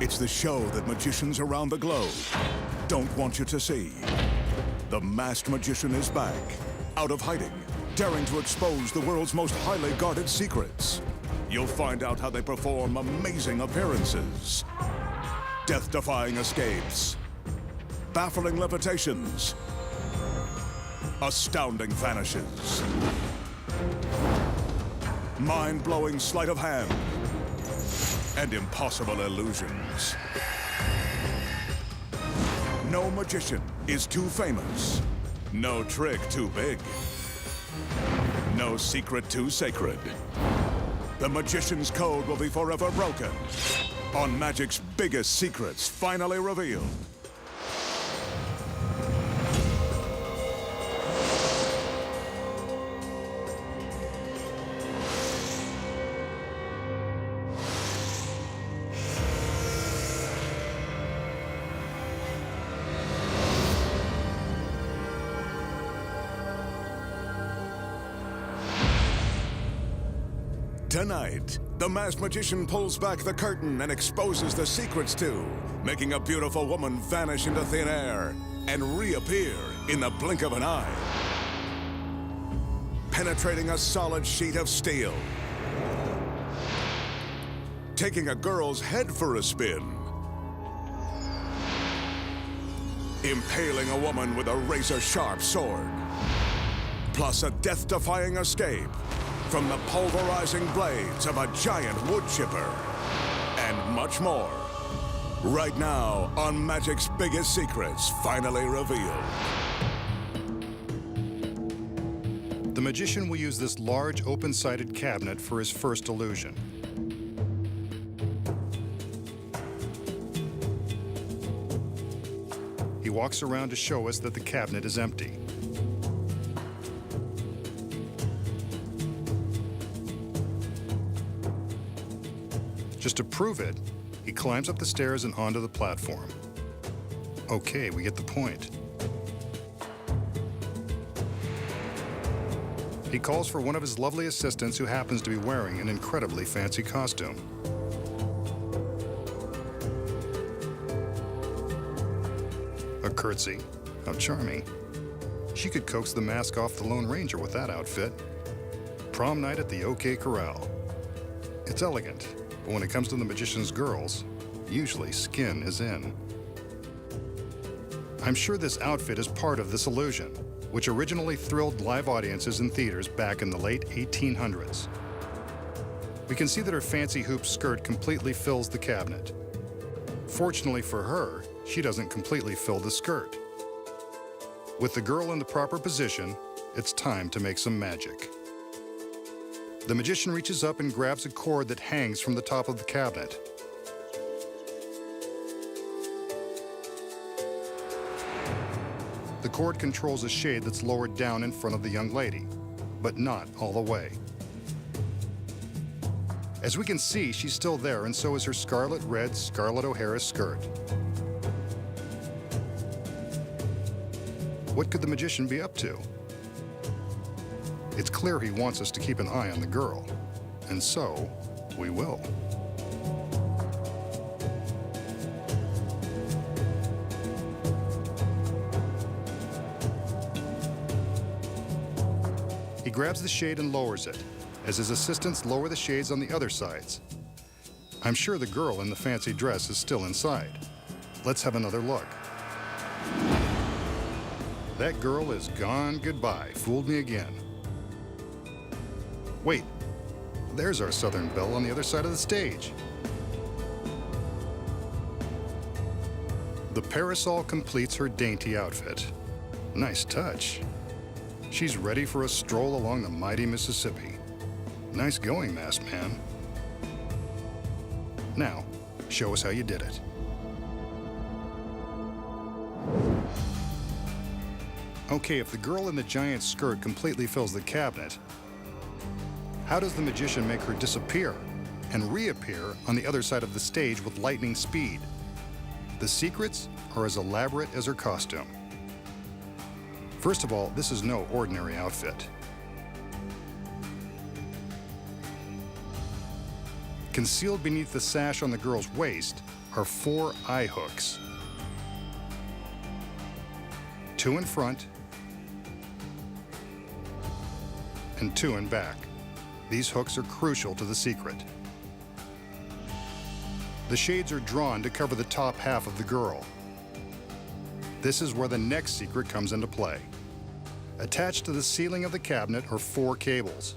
It's the show that magicians around the globe don't want you to see. The masked magician is back, out of hiding, daring to expose the world's most highly guarded secrets. You'll find out how they perform amazing appearances, death-defying escapes, baffling levitations, astounding vanishes, mind-blowing sleight of hand, and impossible illusions. No magician is too famous. No trick too big. No secret too sacred. The magician's code will be forever broken on magic's biggest secrets finally revealed. Tonight, the masked magician pulls back the curtain and exposes the secrets to, making a beautiful woman vanish into thin air and reappear in the blink of an eye. Penetrating a solid sheet of steel. Taking a girl's head for a spin. Impaling a woman with a razor-sharp sword. Plus a death-defying escape from the pulverizing blades of a giant wood chipper, and much more. Right now on Magic's Biggest Secrets, finally revealed. The magician will use this large, open-sided cabinet for his first illusion. He walks around to show us that the cabinet is empty. Just to prove it, he climbs up the stairs and onto the platform. Okay, we get the point. He calls for one of his lovely assistants who happens to be wearing an incredibly fancy costume. A curtsy. How charming. She could coax the mask off the Lone Ranger with that outfit. Prom night at the OK Corral. It's elegant. But when it comes to the magician's girls, usually skin is in. I'm sure this outfit is part of this illusion, which originally thrilled live audiences in theaters back in the late 1800s. We can see that her fancy hoop skirt completely fills the cabinet. Fortunately for her, she doesn't completely fill the skirt. With the girl in the proper position, it's time to make some magic. The magician reaches up and grabs a cord that hangs from the top of the cabinet. The cord controls a shade that's lowered down in front of the young lady, but not all the way. As we can see, she's still there, and so is her scarlet red Scarlett O'Hara skirt. What could the magician be up to? It's clear he wants us to keep an eye on the girl, and so we will. He grabs the shade and lowers it, as his assistants lower the shades on the other sides. I'm sure the girl in the fancy dress is still inside. Let's have another look. That girl is gone goodbye. Fooled me again. Wait, there's our Southern Belle on the other side of the stage. The parasol completes her dainty outfit. Nice touch. She's ready for a stroll along the mighty Mississippi. Nice going, masked man. Now, show us how you did it. Okay, if the girl in the giant skirt completely fills the cabinet, how does the magician make her disappear and reappear on the other side of the stage with lightning speed? The secrets are as elaborate as her costume. First of all, this is no ordinary outfit. Concealed beneath the sash on the girl's waist are 4 eye hooks. 2 in front and 2 in back. These hooks are crucial to the secret. The shades are drawn to cover the top half of the girl. This is where the next secret comes into play. Attached to the ceiling of the cabinet are 4 cables.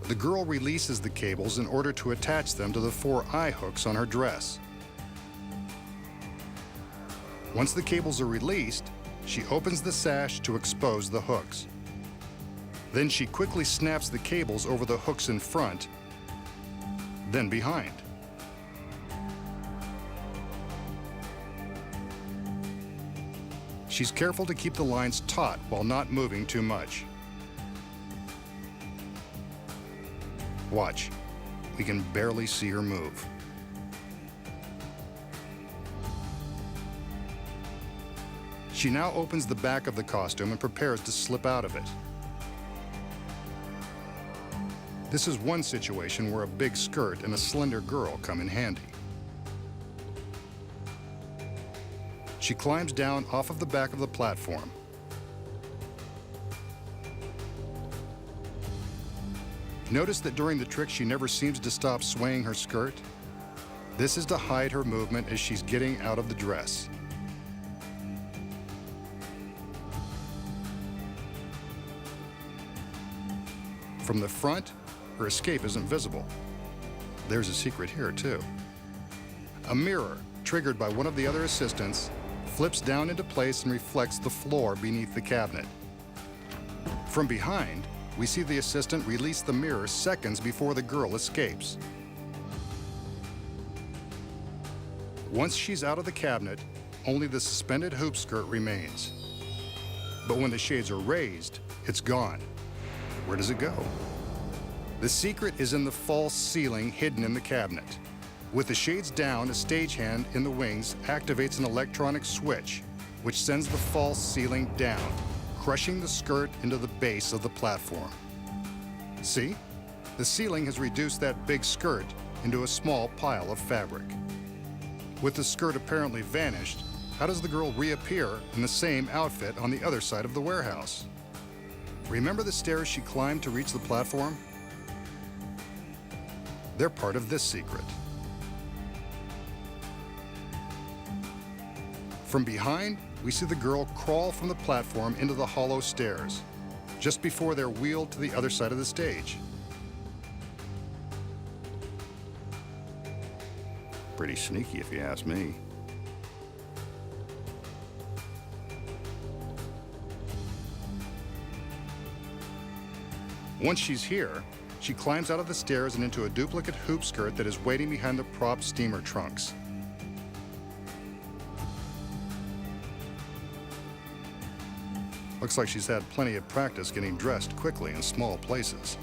The girl releases the cables in order to attach them to the 4 eye hooks on her dress. Once the cables are released, she opens the sash to expose the hooks. Then she quickly snaps the cables over the hooks in front, then behind. She's careful to keep the lines taut while not moving too much. Watch, we can barely see her move. She now opens the back of the costume and prepares to slip out of it. This is one situation where a big skirt and a slender girl come in handy. She climbs down off of the back of the platform. Notice that during the trick, she never seems to stop swaying her skirt. This is to hide her movement as she's getting out of the dress. From the front, her escape isn't visible. There's a secret here, too. A mirror, triggered by one of the other assistants, flips down into place and reflects the floor beneath the cabinet. From behind, we see the assistant release the mirror seconds before the girl escapes. Once she's out of the cabinet, only the suspended hoop skirt remains. But when the shades are raised, it's gone. Where does it go? The secret is in the false ceiling hidden in the cabinet. With the shades down, a stagehand in the wings activates an electronic switch, which sends the false ceiling down, crushing the skirt into the base of the platform. See? The ceiling has reduced that big skirt into a small pile of fabric. With the skirt apparently vanished, how does the girl reappear in the same outfit on the other side of the warehouse? Remember the stairs she climbed to reach the platform? They're part of this secret. From behind, we see the girl crawl from the platform into the hollow stairs, just before they're wheeled to the other side of the stage. Pretty sneaky, if you ask me. Once she's here, she climbs out of the stairs and into a duplicate hoop skirt that is waiting behind the prop steamer trunks. Looks like she's had plenty of practice getting dressed quickly in small places.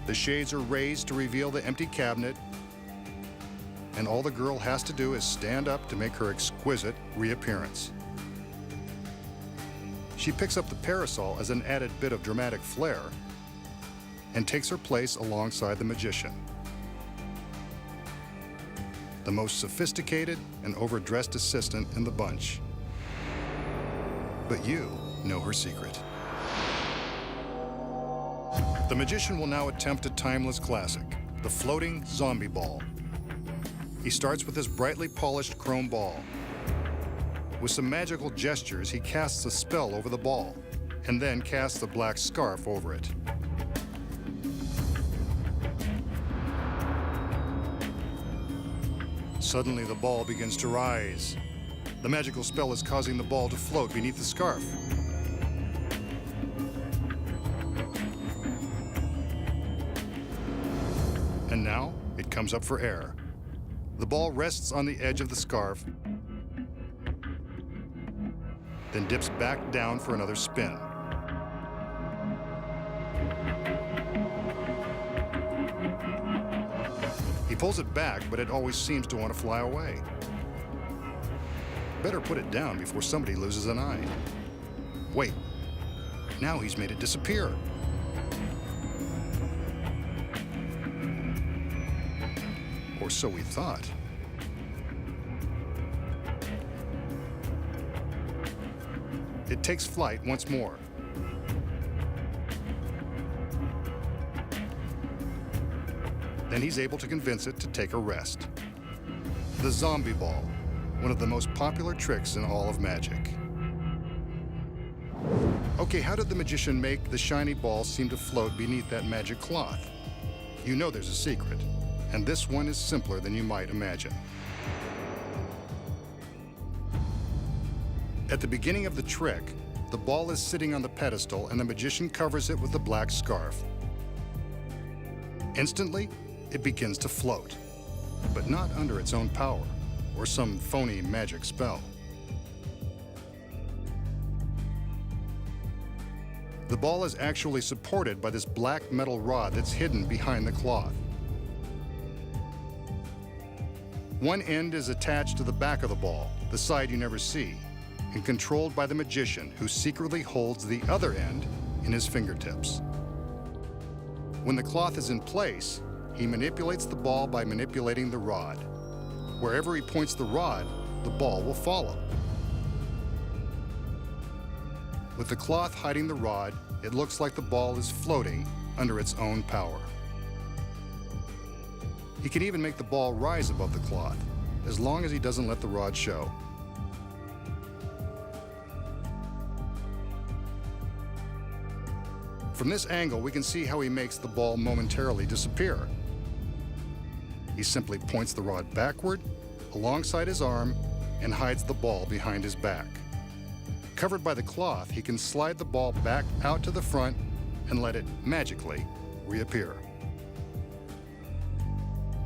The shades are raised to reveal the empty cabinet, and all the girl has to do is stand up to make her exquisite reappearance. She picks up the parasol as an added bit of dramatic flair and takes her place alongside the magician. The most sophisticated and overdressed assistant in the bunch. But you know her secret. The magician will now attempt a timeless classic, the floating zombie ball. He starts with this brightly polished chrome ball. With some magical gestures, he casts a spell over the ball, and then casts a black scarf over it. Suddenly, the ball begins to rise. The magical spell is causing the ball to float beneath the scarf. And now, it comes up for air. The ball rests on the edge of the scarf, then dips back down for another spin. He pulls it back, but it always seems to want to fly away. Better put it down before somebody loses an eye. Wait, Now he's made it disappear. Or so we thought. It takes flight once more. Then he's able to convince it to take a rest. The zombie ball, one of the most popular tricks in all of magic. Okay, how did the magician make the shiny ball seem to float beneath that magic cloth? You know there's a secret, and this one is simpler than you might imagine. At the beginning of the trick, the ball is sitting on the pedestal and the magician covers it with a black scarf. Instantly, it begins to float, but not under its own power or some phony magic spell. The ball is actually supported by this black metal rod that's hidden behind the cloth. One end is attached to the back of the ball, the side you never see, and controlled by the magician, who secretly holds the other end in his fingertips. When the cloth is in place, he manipulates the ball by manipulating the rod. Wherever he points the rod, the ball will follow. With the cloth hiding the rod, it looks like the ball is floating under its own power. He can even make the ball rise above the cloth, as long as he doesn't let the rod show. From this angle, we can see how he makes the ball momentarily disappear. He simply points the rod backward, alongside his arm, and hides the ball behind his back. Covered by the cloth, he can slide the ball back out to the front and let it magically reappear.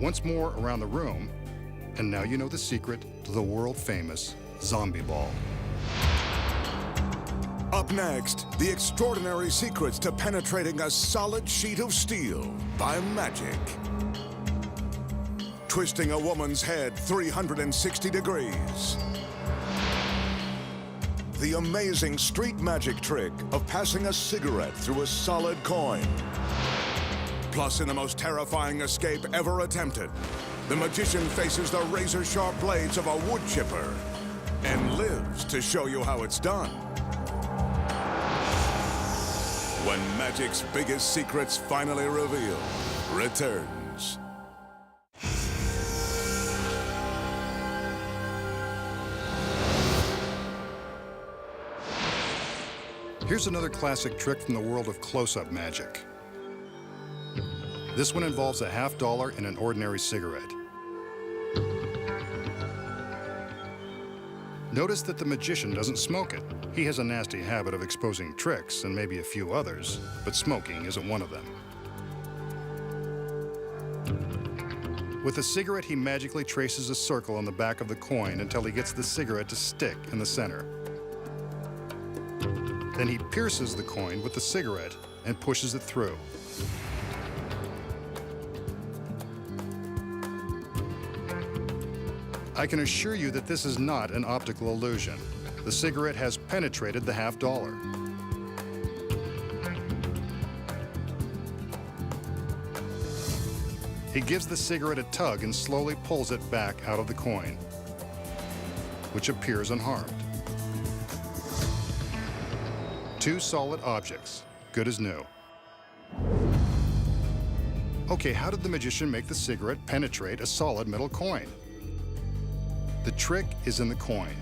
Once more around the room, and now you know the secret to the world-famous zombie ball. Up next, the extraordinary secrets to penetrating a solid sheet of steel by magic. Twisting a woman's head 360 degrees. The amazing street magic trick of passing a cigarette through a solid coin. Plus, in the most terrifying escape ever attempted, the magician faces the razor-sharp blades of a wood chipper and lives to show you how it's done. When magic's biggest secrets finally reveal, returns. Here's another classic trick from the world of close-up magic. This one involves a $50 and an ordinary cigarette. Notice that the magician doesn't smoke it. He has a nasty habit of exposing tricks and maybe a few others, but smoking isn't one of them. With a cigarette, he magically traces a circle on the back of the coin until he gets the cigarette to stick in the center. Then he pierces the coin with the cigarette and pushes it through. I can assure you that this is not an optical illusion. The cigarette has penetrated the $50. He gives the cigarette a tug and slowly pulls it back out of the coin, which appears unharmed. Two solid objects, good as new. Okay, how did the magician make the cigarette penetrate a solid metal coin? The trick is in the coin.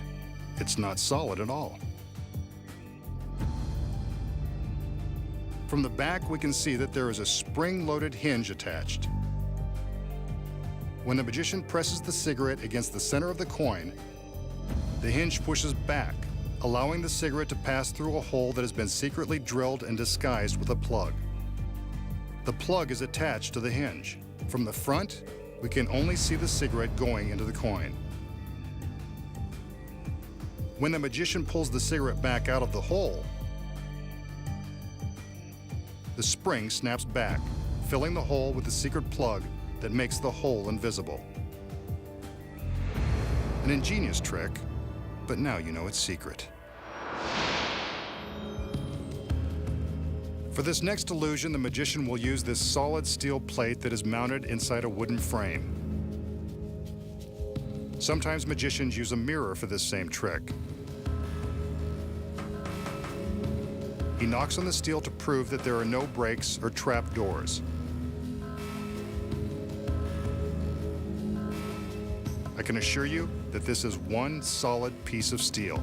It's not solid at all. From the back, we can see that there is a spring-loaded hinge attached. When the magician presses the cigarette against the center of the coin, the hinge pushes back, allowing the cigarette to pass through a hole that has been secretly drilled and disguised with a plug. The plug is attached to the hinge. From the front, we can only see the cigarette going into the coin. When the magician pulls the cigarette back out of the hole, the spring snaps back, filling the hole with the secret plug that makes the hole invisible. An ingenious trick, but now you know its secret. For this next illusion, the magician will use this solid steel plate that is mounted inside a wooden frame. Sometimes magicians use a mirror for this same trick. He knocks on the steel to prove that there are no breaks or trap doors. I can assure you that this is one solid piece of steel.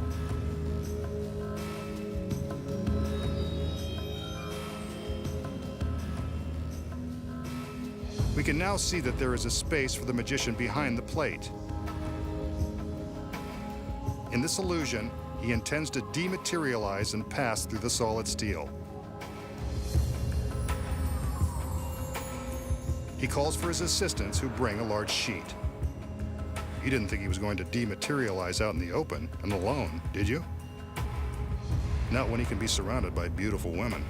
We can now see that there is a space for the magician behind the plate. In this illusion, he intends to dematerialize and pass through the solid steel. He calls for his assistants, who bring a large sheet. You didn't think he was going to dematerialize out in the open and alone, did you? Not when he can be surrounded by beautiful women.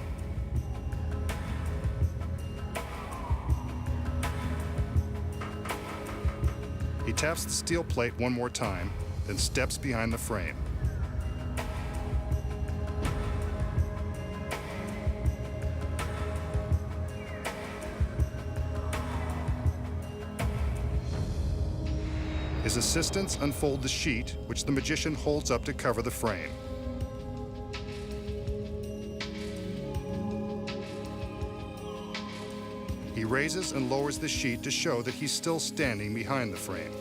He taps the steel plate one more time, then steps behind the frame. His assistants unfold the sheet, which the magician holds up to cover the frame. He raises and lowers the sheet to show that he's still standing behind the frame.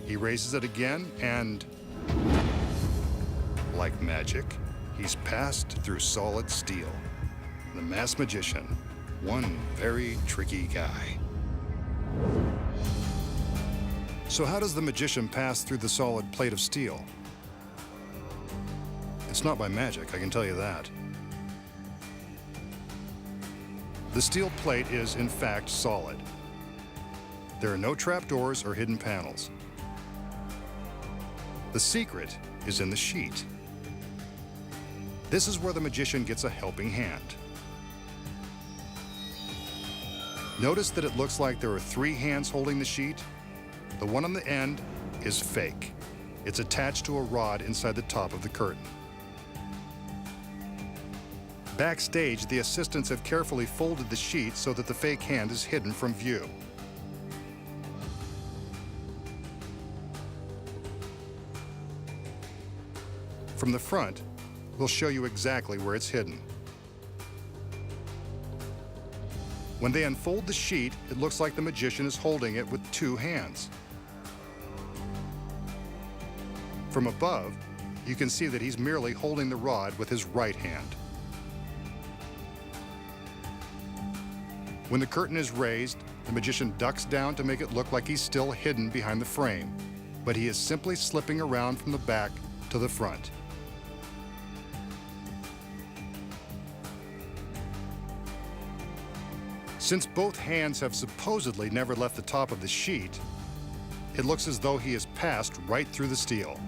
He raises it again and, like magic, he's passed through solid steel. The masked magician, one very tricky guy. So how does the magician pass through the solid plate of steel? It's not by magic, I can tell you that. The steel plate is, in fact, solid. There are no trapdoors or hidden panels. The secret is in the sheet. This is where the magician gets a helping hand. Notice that it looks like there are 3 hands holding the sheet. The one on the end is fake. It's attached to a rod inside the top of the curtain. Backstage, the assistants have carefully folded the sheet so that the fake hand is hidden from view. From the front, we'll show you exactly where it's hidden. When they unfold the sheet, it looks like the magician is holding it with 2 hands. From above, you can see that he's merely holding the rod with his right hand. When the curtain is raised, the magician ducks down to make it look like he's still hidden behind the frame, but he is simply slipping around from the back to the front. Since both hands have supposedly never left the top of the sheet, it looks as though he has passed right through the steel.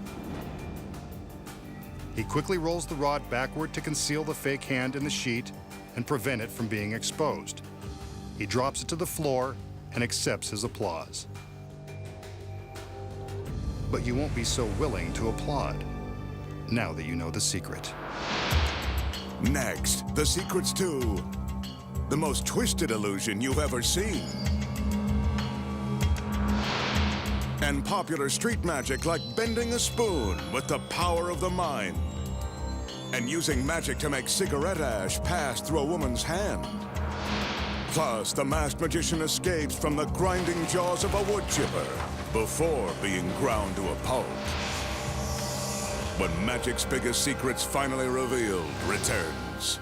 He quickly rolls the rod backward to conceal the fake hand in the sheet and prevent it from being exposed. He drops it to the floor and accepts his applause. But you won't be so willing to applaud now that you know the secret. Next, the secrets to the most twisted illusion you've ever seen. And popular street magic like bending a spoon with the power of the mind. And using magic to make cigarette ash pass through a woman's hand. Plus, the masked magician escapes from the grinding jaws of a wood chipper before being ground to a pulp. When magic's biggest secrets finally revealed returns.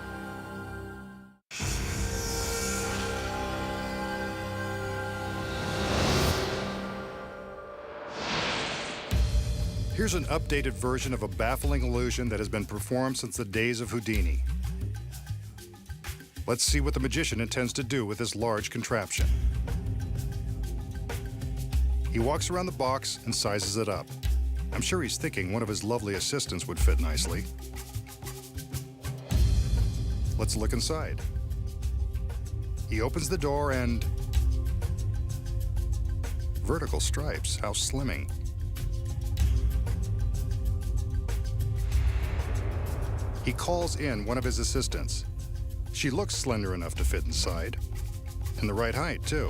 Here's an updated version of a baffling illusion that has been performed since the days of Houdini. Let's see what the magician intends to do with this large contraption. He walks around the box and sizes it up. I'm sure he's thinking one of his lovely assistants would fit nicely. Let's look inside. He opens the door and... vertical stripes, how slimming. He calls in one of his assistants. She looks slender enough to fit inside, and the right height, too.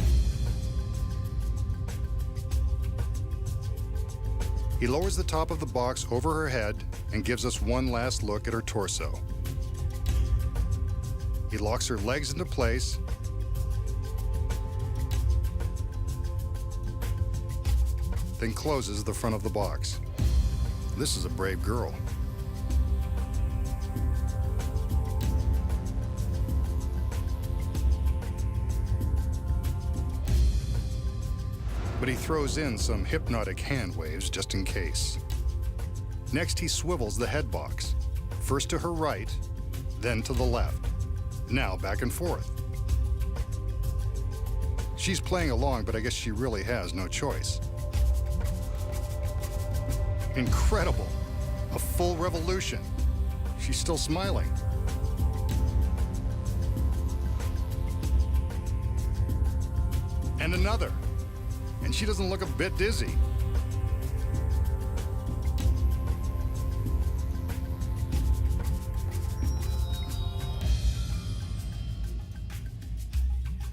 He lowers the top of the box over her head and gives us one last look at her torso. He locks her legs into place, then closes the front of the box. This is a brave girl. But he throws in some hypnotic hand waves just in case. Next, he swivels the head box, first to her right, then to the left. Now back and forth. She's playing along, but I guess she really has no choice. Incredible! A full revolution. She's still smiling. And another. And she doesn't look a bit dizzy.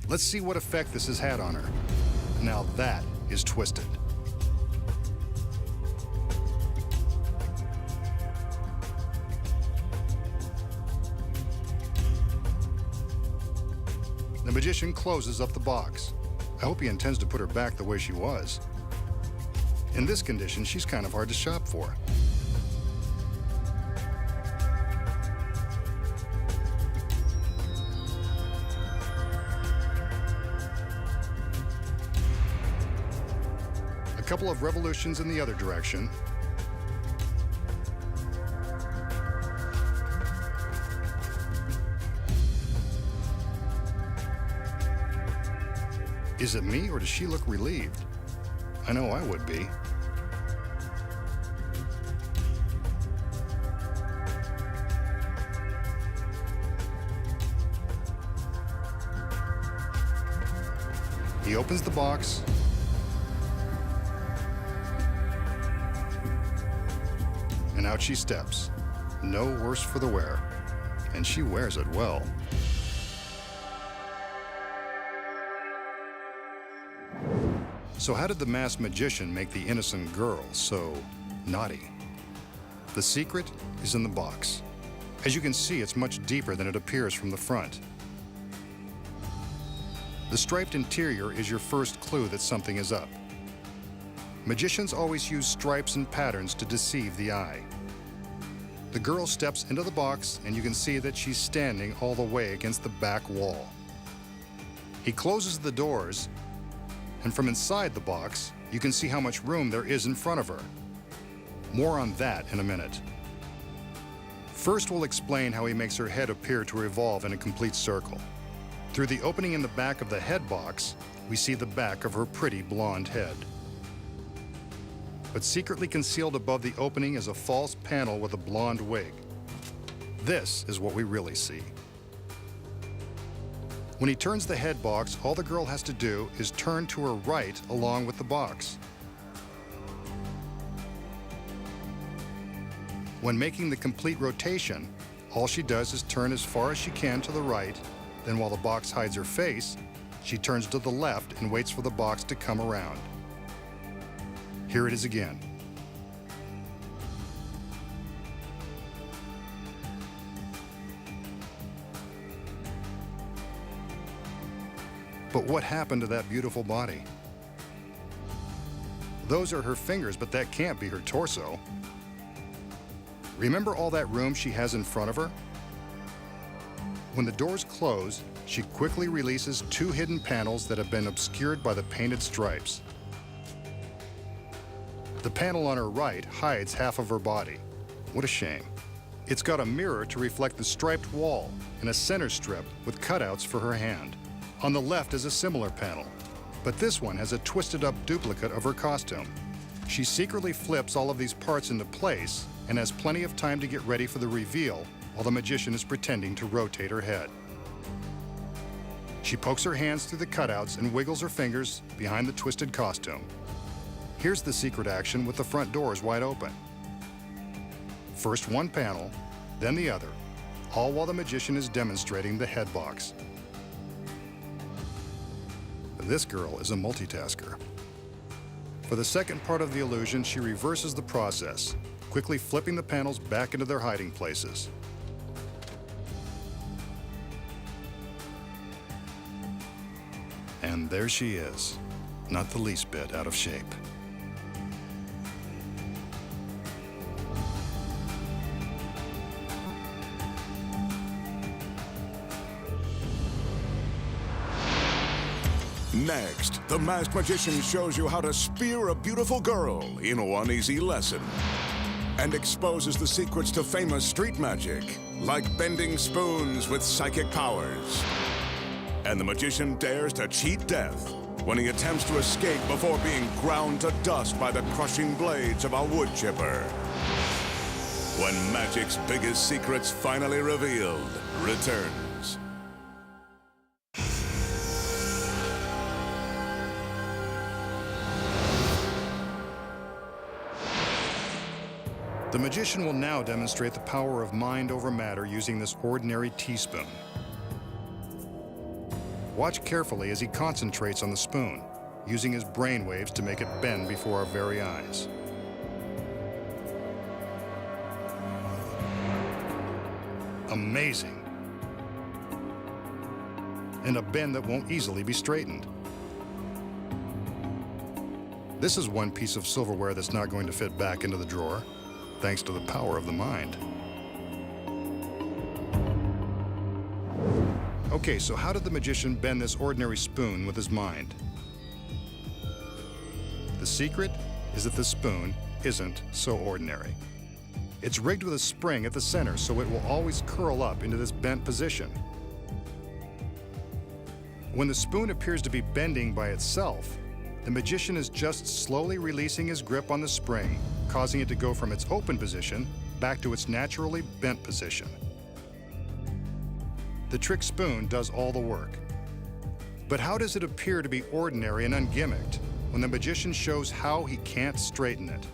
Let's see what effect this has had on her. Now that is twisted. The magician closes up the box. I hope he intends to put her back the way she was. In this condition, she's kind of hard to shop for. A couple of revolutions in the other direction. Is it me, or does she look relieved? I know I would be. He opens the box. And out she steps. No worse for the wear. And she wears it well. So how did the masked magician make the innocent girl so naughty? The secret is in the box. As you can see, it's much deeper than it appears from the front. The striped interior is your first clue that something is up. Magicians always use stripes and patterns to deceive the eye. The girl steps into the box, and you can see that she's standing all the way against the back wall. He closes the doors, and from inside the box, you can see how much room there is in front of her. More on that in a minute. First, we'll explain how he makes her head appear to revolve in a complete circle. Through the opening in the back of the head box, we see the back of her pretty blonde head. But secretly concealed above the opening is a false panel with a blonde wig. This is what we really see. When he turns the head box, all the girl has to do is turn to her right along with the box. When making the complete rotation, all she does is turn as far as she can to the right, then while the box hides her face, she turns to the left and waits for the box to come around. Here it is again. But what happened to that beautiful body? Those are her fingers, but that can't be her torso. Remember all that room she has in front of her? When the doors close, she quickly releases two hidden panels that have been obscured by the painted stripes. The panel on her right hides half of her body. What a shame. It's got a mirror to reflect the striped wall and a center strip with cutouts for her hand. On the left is a similar panel, but this one has a twisted up duplicate of her costume. She secretly flips all of these parts into place and has plenty of time to get ready for the reveal while the magician is pretending to rotate her head. She pokes her hands through the cutouts and wiggles her fingers behind the twisted costume. Here's the secret action with the front doors wide open. First one panel, then the other, all while the magician is demonstrating the head box. This girl is a multitasker. For the second part of the illusion, she reverses the process, quickly flipping the panels back into their hiding places. And there she is, not the least bit out of shape. Next, the masked magician shows you how to spear a beautiful girl in one easy lesson and exposes the secrets to famous street magic, like bending spoons with psychic powers. And the magician dares to cheat death when he attempts to escape before being ground to dust by the crushing blades of a wood chipper. When magic's biggest secrets finally revealed returns. The magician will now demonstrate the power of mind over matter using this ordinary teaspoon. Watch carefully as he concentrates on the spoon, using his brain waves to make it bend before our very eyes. Amazing. And a bend that won't easily be straightened. This is one piece of silverware that's not going to fit back into the drawer, thanks to the power of the mind. Okay, so how did the magician bend this ordinary spoon with his mind? The secret is that the spoon isn't so ordinary. It's rigged with a spring at the center, so it will always curl up into this bent position. When the spoon appears to be bending by itself, the magician is just slowly releasing his grip on the spring, causing it to go from its open position back to its naturally bent position. The trick spoon does all the work. But how does it appear to be ordinary and ungimmicked when the magician shows how he can't straighten it?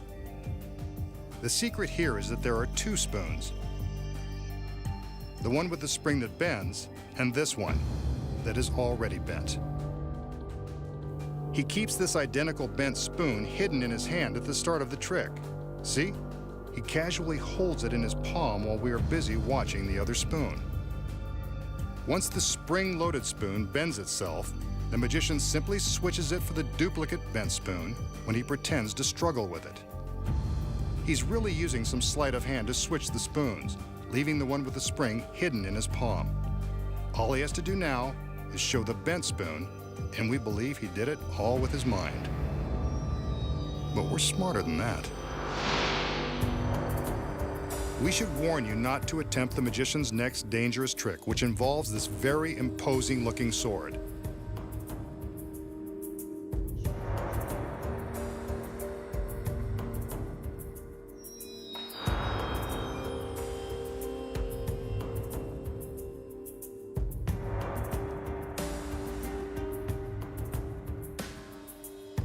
The secret here is that there are two spoons. The one with the spring that bends, and this one that is already bent. He keeps this identical bent spoon hidden in his hand at the start of the trick. See? He casually holds it in his palm while we are busy watching the other spoon. Once the spring-loaded spoon bends itself, the magician simply switches it for the duplicate bent spoon when he pretends to struggle with it. He's really using some sleight of hand to switch the spoons, leaving the one with the spring hidden in his palm. All he has to do now is show the bent spoon, and we believe he did it all with his mind. But we're smarter than that. We should warn you not to attempt the magician's next dangerous trick, which involves this very imposing-looking sword.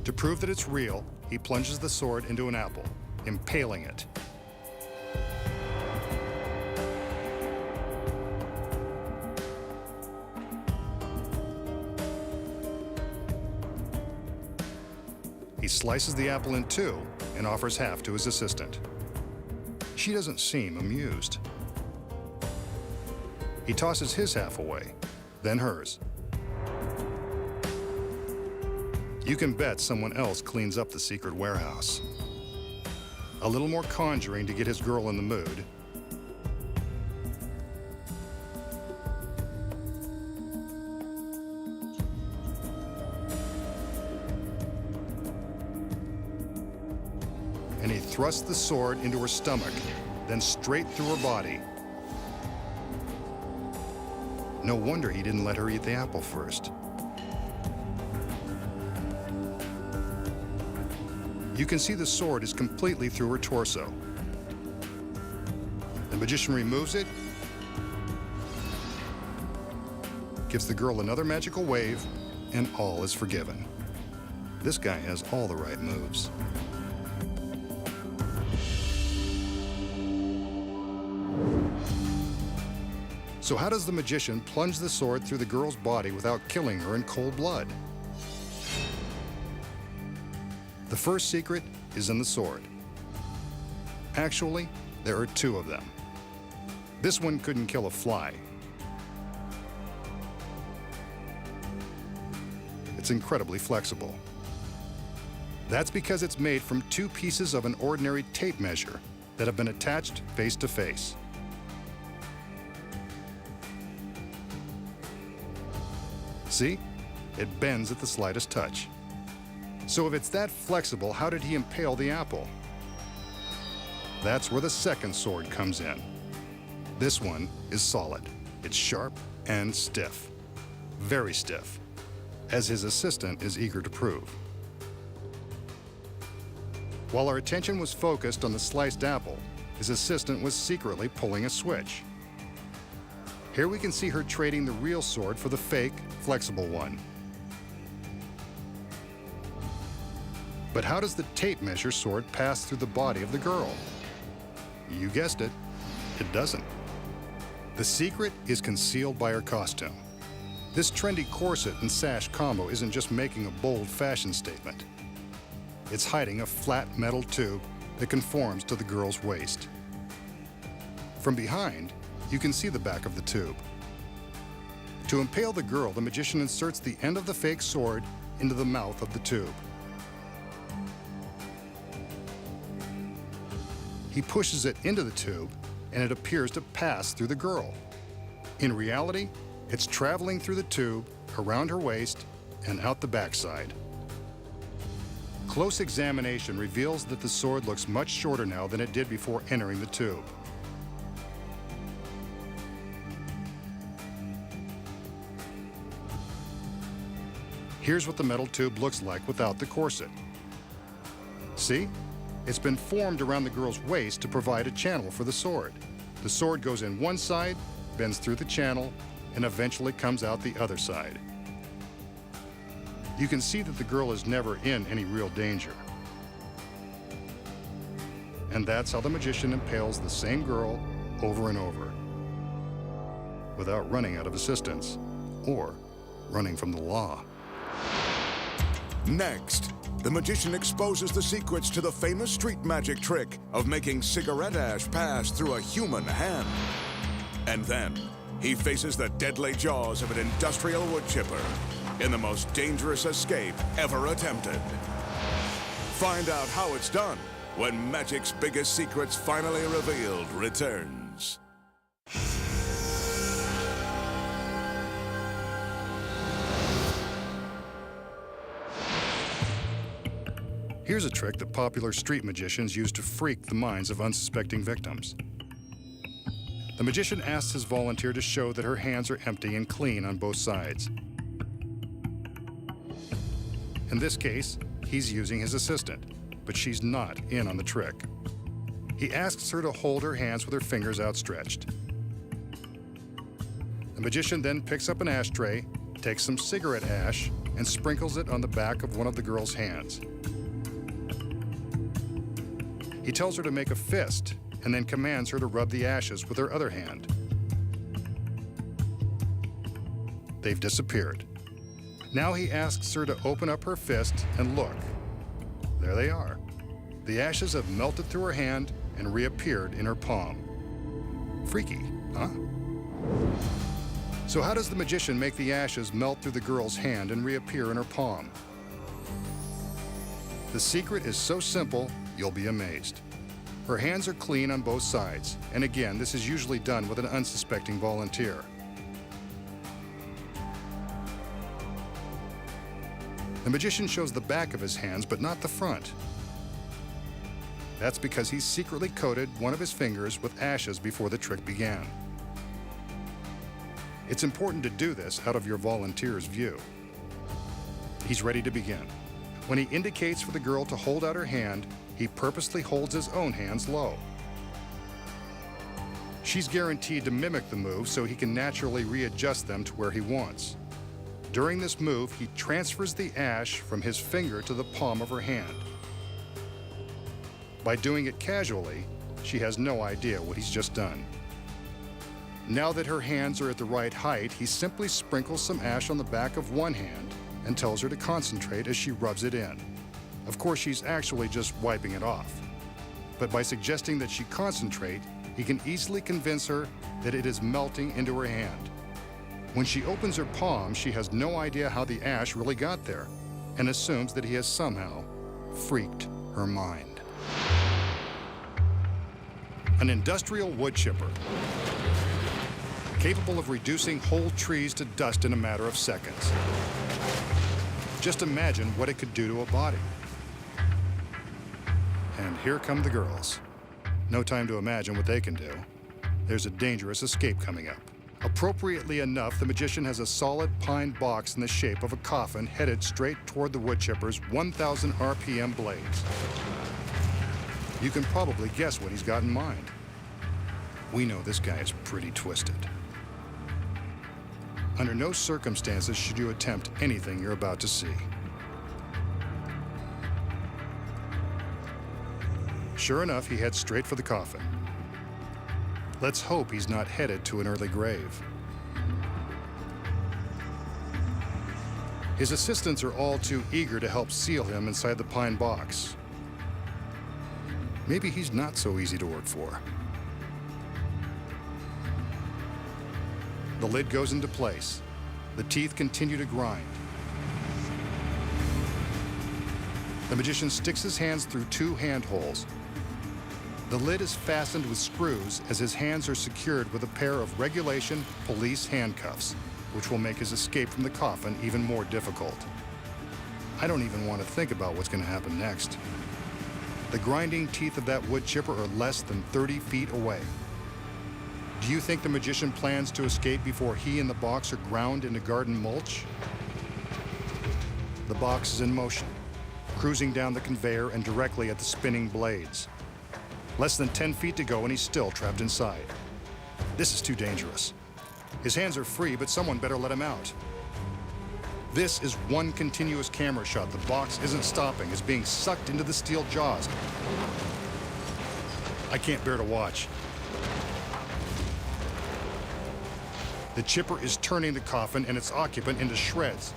To prove that it's real, he plunges the sword into an apple, impaling it. He slices the apple in two and offers half to his assistant. She doesn't seem amused. He tosses his half away, then hers. You can bet someone else cleans up the secret warehouse. A little more conjuring to get his girl in the mood. And he thrusts the sword into her stomach, then straight through her body. No wonder he didn't let her eat the apple first. You can see the sword is completely through her torso. The magician removes it, gives the girl another magical wave, and all is forgiven. This guy has all the right moves. So how does the magician plunge the sword through the girl's body without killing her in cold blood? The first secret is in the sword. Actually, there are two of them. This one couldn't kill a fly. It's incredibly flexible. That's because it's made from two pieces of an ordinary tape measure that have been attached face to face. See? It bends at the slightest touch. So if it's that flexible, how did he impale the apple? That's where the second sword comes in. This one is solid. It's sharp and stiff. Very stiff, as his assistant is eager to prove. While our attention was focused on the sliced apple, his assistant was secretly pulling a switch. Here we can see her trading the real sword for the fake, flexible one. But how does the tape measure sword pass through the body of the girl? You guessed it, it doesn't. The secret is concealed by her costume. This trendy corset and sash combo isn't just making a bold fashion statement. It's hiding a flat metal tube that conforms to the girl's waist. From behind, you can see the back of the tube. To impale the girl, the magician inserts the end of the fake sword into the mouth of the tube. He pushes it into the tube, and it appears to pass through the girl. In reality, it's traveling through the tube, around her waist, and out the backside. Close examination reveals that the sword looks much shorter now than it did before entering the tube. Here's what the metal tube looks like without the corset. See? It's been formed around the girl's waist to provide a channel for the sword. The sword goes in one side, bends through the channel, and eventually comes out the other side. You can see that the girl is never in any real danger. And that's how the magician impales the same girl over and over, without running out of assistance or running from the law. Next, the magician exposes the secrets to the famous street magic trick of making cigarette ash pass through a human hand. And then, he faces the deadly jaws of an industrial wood chipper in the most dangerous escape ever attempted. Find out how it's done when magic's biggest secrets finally revealed returns. Here's a trick that popular street magicians use to freak the minds of unsuspecting victims. The magician asks his volunteer to show that her hands are empty and clean on both sides. In this case, he's using his assistant, but she's not in on the trick. He asks her to hold her hands with her fingers outstretched. The magician then picks up an ashtray, takes some cigarette ash, and sprinkles it on the back of one of the girl's hands. He tells her to make a fist and then commands her to rub the ashes with her other hand. They've disappeared. Now he asks her to open up her fist and look. There they are. The ashes have melted through her hand and reappeared in her palm. Freaky, huh? So how does the magician make the ashes melt through the girl's hand and reappear in her palm? The secret is so simple, you'll be amazed. Her hands are clean on both sides, and again, this is usually done with an unsuspecting volunteer. The magician shows the back of his hands, but not the front. That's because he secretly coated one of his fingers with ashes before the trick began. It's important to do this out of your volunteer's view. He's ready to begin. When he indicates for the girl to hold out her hand, he purposely holds his own hands low. She's guaranteed to mimic the move so he can naturally readjust them to where he wants. During this move, he transfers the ash from his finger to the palm of her hand. By doing it casually, she has no idea what he's just done. Now that her hands are at the right height, he simply sprinkles some ash on the back of one hand and tells her to concentrate as she rubs it in. Of course, she's actually just wiping it off. But by suggesting that she concentrate, he can easily convince her that it is melting into her hand. When she opens her palm, she has no idea how the ash really got there and assumes that he has somehow freaked her mind. An industrial wood chipper, capable of reducing whole trees to dust in a matter of seconds. Just imagine what it could do to a body. And here come the girls. No time to imagine what they can do. There's a dangerous escape coming up. Appropriately enough, the magician has a solid pine box in the shape of a coffin headed straight toward the wood chipper's 1,000 RPM blades. You can probably guess what he's got in mind. We know this guy is pretty twisted. Under no circumstances should you attempt anything you're about to see. Sure enough, he heads straight for the coffin. Let's hope he's not headed to an early grave. His assistants are all too eager to help seal him inside the pine box. Maybe he's not so easy to work for. The lid goes into place. The teeth continue to grind. The magician sticks his hands through 2 handholds. The lid is fastened with screws as his hands are secured with a pair of regulation police handcuffs, which will make his escape from the coffin even more difficult. I don't even want to think about what's going to happen next. The grinding teeth of that wood chipper are less than 30 feet away. Do you think the magician plans to escape before he and the box are ground into garden mulch? The box is in motion, cruising down the conveyor and directly at the spinning blades. Less than 10 feet to go and he's still trapped inside. This is too dangerous. His hands are free, but someone better let him out. This is one continuous camera shot. The box isn't stopping. It's being sucked into the steel jaws. I can't bear to watch. The chipper is turning the coffin and its occupant into shreds.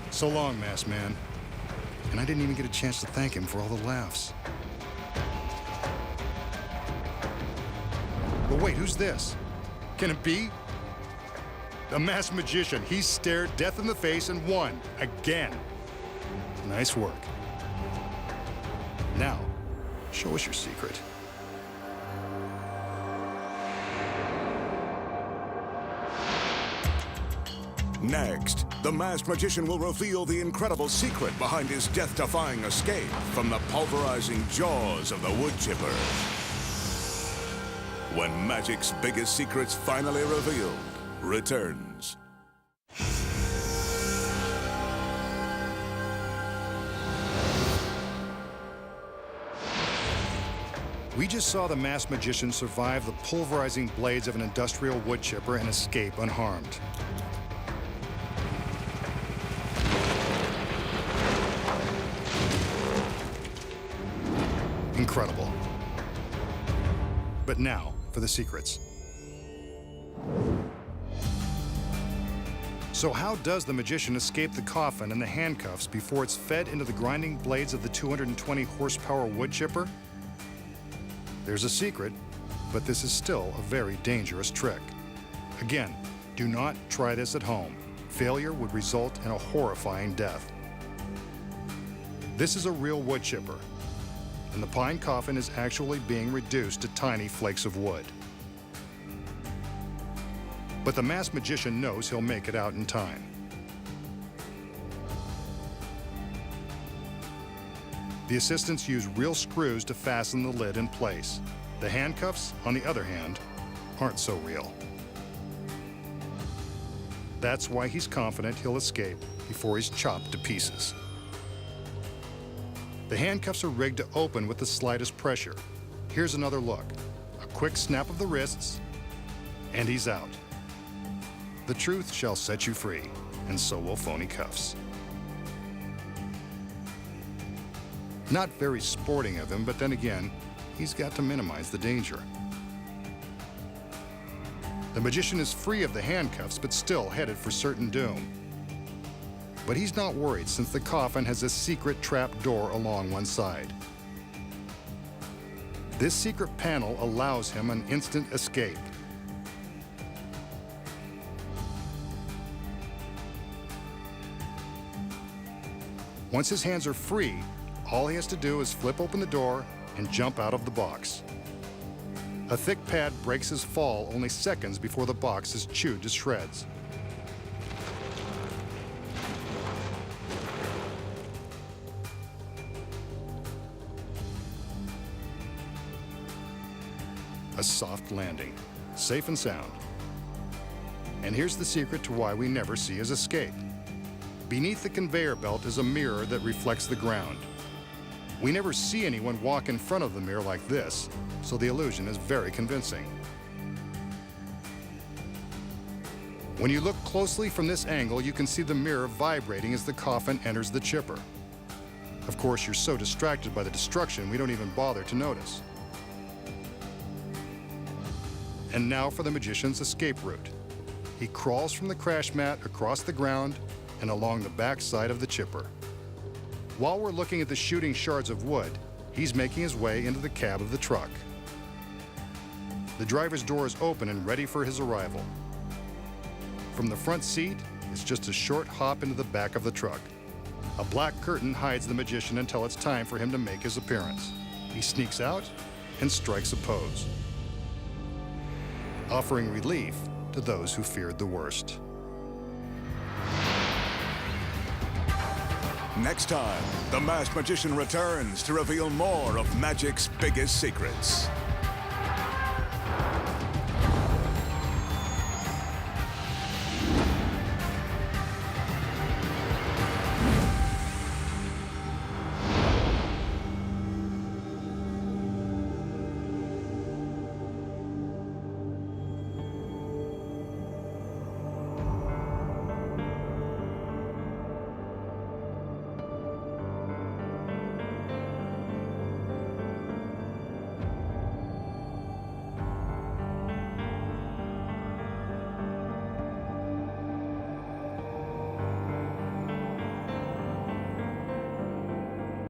So long, masked man. And I didn't even get a chance to thank him for all the laughs. But wait, who's this? Can it be? The masked magician. He stared death in the face and won again. Nice work. Now, show us your secret. Next, the masked magician will reveal the incredible secret behind his death-defying escape from the pulverizing jaws of the wood chipper. When magic's biggest secrets finally revealed returns. We just saw the masked magician survive the pulverizing blades of an industrial wood chipper and escape unharmed. Incredible. But now for the secrets. So how does the magician escape the coffin and the handcuffs before it's fed into the grinding blades of the 220 horsepower wood chipper? There's a secret, but this is still a very dangerous trick. Again, do not try this at home. Failure would result in a horrifying death. This is a real wood chipper, and the pine coffin is actually being reduced to tiny flakes of wood. But the masked magician knows he'll make it out in time. The assistants use real screws to fasten the lid in place. The handcuffs, on the other hand, aren't so real. That's why he's confident he'll escape before he's chopped to pieces. The handcuffs are rigged to open with the slightest pressure. Here's another look. A quick snap of the wrists, and he's out. The truth shall set you free, and so will phony cuffs. Not very sporting of him, but then again, he's got to minimize the danger. The magician is free of the handcuffs, but still headed for certain doom. But he's not worried, since the coffin has a secret trap door along one side. This secret panel allows him an instant escape. Once his hands are free, all he has to do is flip open the door and jump out of the box. A thick pad breaks his fall only seconds before the box is chewed to shreds. A soft landing, safe and sound. And here's the secret to why we never see his escape. Beneath the conveyor belt is a mirror that reflects the ground. We never see anyone walk in front of the mirror like this, so the illusion is very convincing. When you look closely from this angle, you can see the mirror vibrating as the coffin enters the chipper. Of course, you're so distracted by the destruction, we don't even bother to notice. And now for the magician's escape route. He crawls from the crash mat across the ground and along the back side of the chipper. While we're looking at the shooting shards of wood, he's making his way into the cab of the truck. The driver's door is open and ready for his arrival. From the front seat, it's just a short hop into the back of the truck. A black curtain hides the magician until it's time for him to make his appearance. He sneaks out and strikes a pose, offering relief to those who feared the worst. Next time, the masked magician returns to reveal more of magic's biggest secrets.